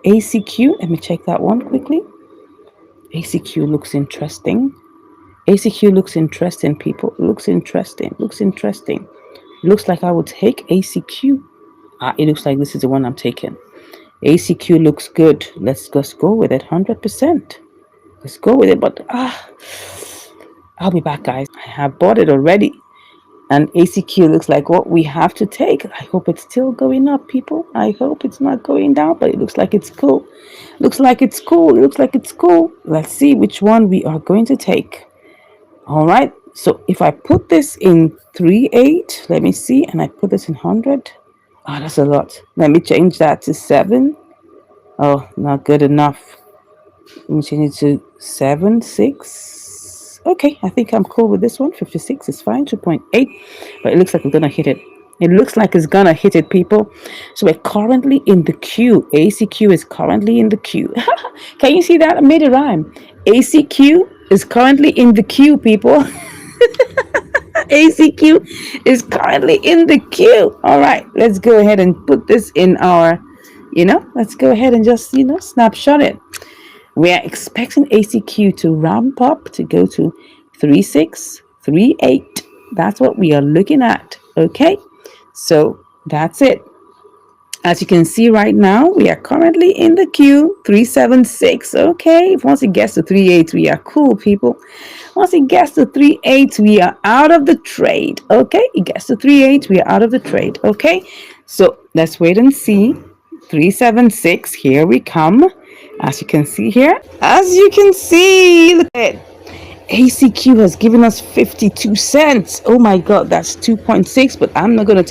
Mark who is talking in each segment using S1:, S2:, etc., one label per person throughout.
S1: ACQ, let me check that one quickly. ACQ looks interesting. ACQ looks interesting, people. Looks interesting. Looks interesting. Looks like I would take ACQ. It looks like this is the one I'm taking. ACQ looks good. Let's just go with it 100%. Let's go with it. But I'll be back, guys. I have bought it already. And ACQ looks like what we have to take. I hope it's still going up, people. I hope it's not going down, but it looks like it's cool. Looks like it's cool. Looks like it's cool. Let's see which one we are going to take. All right. So if I put this in 3.8, let me see, and I put this in 100. Oh, that's a lot. Let me change that to 7. Oh, not good enough. Let me change it to 7, 6. Okay, I think I'm cool with this one. 56 is fine. 2.8, but it looks like we're gonna hit it. It looks like it's gonna hit it, people. So we're currently in the queue. ACQ is currently in the queue. Can you see that? I made a rhyme. ACQ is currently in the queue, people. ACQ is currently in the queue. All right, let's go ahead and put this in our, let's go ahead and just, snapshot it. We are expecting ACQ to ramp up to go to 3.6, 3.8. That's what we are looking at. Okay, so that's it. As you can see right now, we are currently in the queue, 3.76. Okay, once it gets to 3.8, we are cool, people. Once it gets to 3.8, we are out of the trade. Okay, it gets to 3.8, we are out of the trade. Okay, so let's wait and see. 3.76, here we come. As you can see here, look at it. ACQ has given us 52 cents. Oh my god, that's 2.6, but I'm not gonna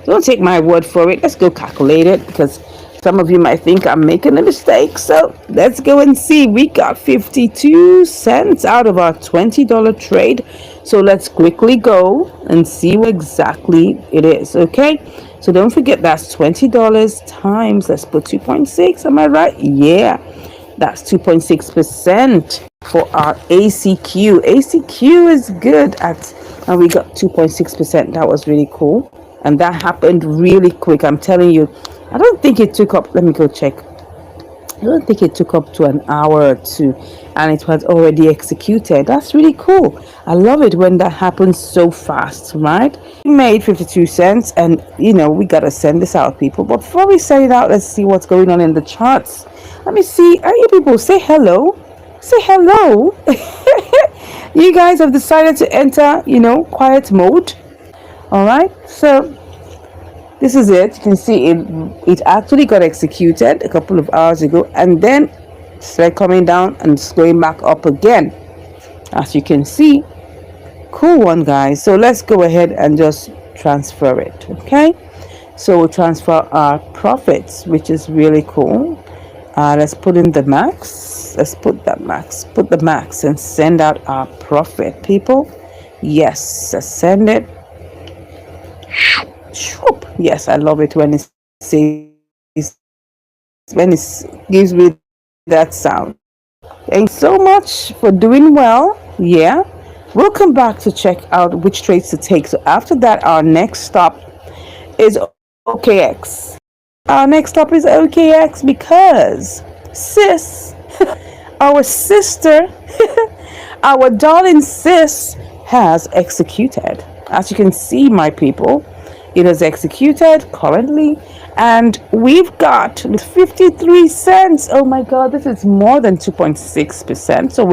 S1: don't take my word for it. Let's go calculate it, because some of you might think I'm making a mistake. So let's go and see. We got 52 cents out of our $20 trade. So let's quickly go and see what exactly it is. Okay, so don't forget that's $20 times, let's put 2.6. Am I right? Yeah, that's 2.6% for our ACQ. ACQ is good and we got 2.6%. That was really cool, and that happened really quick. I'm telling you, I don't think it took up, let me go check. I don't think it took up to an hour or two, and it was already executed. That's really cool. I love it when that happens so fast, right? We made 52 cents, and we gotta send this out, people. But before we send it out, let's see what's going on in the charts. Let me see. Are you people, say hello? Say hello. You guys have decided to enter, quiet mode. All right, so this is it. You can see it actually got executed a couple of hours ago, and then started coming down and it's going back up again, as you can see. Cool one, guys. So let's go ahead and just transfer it. Okay, so we'll transfer our profits, which is really cool. Let's put in the max. Let's put the max and send out our profit, people. Yes, let's send it. Yes, I love it when it gives me that sound. Thanks so much for doing well. Yeah, we'll come back to check out which trades to take. So after that, our next stop is OKX. Our next stop is OKX because sis, our sister, our darling sis has executed. As you can see, my people, it is executed currently, and we've got 53 cents. Oh my god, this is more than 2.6%. So